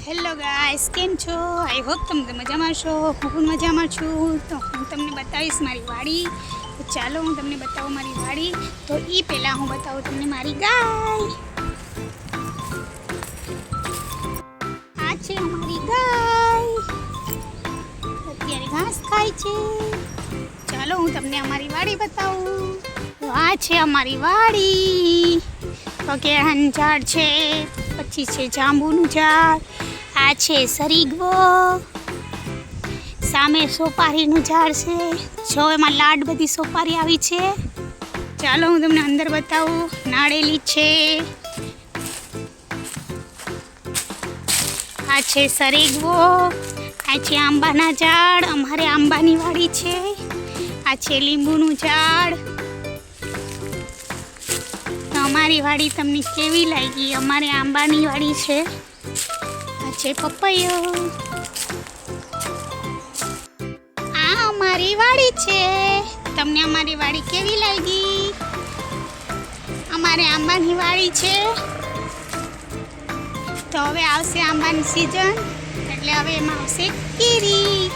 Hello guys, કેમ છો? I hope તમે મજામાં છો. હું પણ મજામાં છું. તો હું તમને બતાવીશ મારી વાડી. તો ચાલો હું તમને બતાવું મારી વાડી. તો એ પહેલાં હું બતાવું તમને મારી ગાય. આ છે અમારી ગાય, અત્યારે ઘાસ ખાય છે. ચાલો હું તમને અમારી વાડી બતાવું. તો આ છે અમારી વાડી. તો કેળાનું ઝાડ છે, પછી છે જાંબુનું ઝાડ, આ છે સરીગવો, સામે સોપારીનું ઝાડ છે. જો એમાં લાડ બધી સોપારી આવી છે. ચાલો હું તમને અંદર બતાવું. નાળેલી છે, આ છે સરીગવો, આ છે આંબાના ઝાડ. અમારે આંબાની વાડી છે. આ છે લીંબુનું ઝાડ. અમારી વાડી તમને કેવી લાગી? અમારે આંબાની વાડી છે. આ છે પપૈયો. આ અમારી વાડી છે. તમને અમારી વાડી કેવી લાગી? અમારે આંબાની વાડી છે. તો હવે આવશે આંબાની સિઝન, એટલે હવે એમાં આવશે કેરી.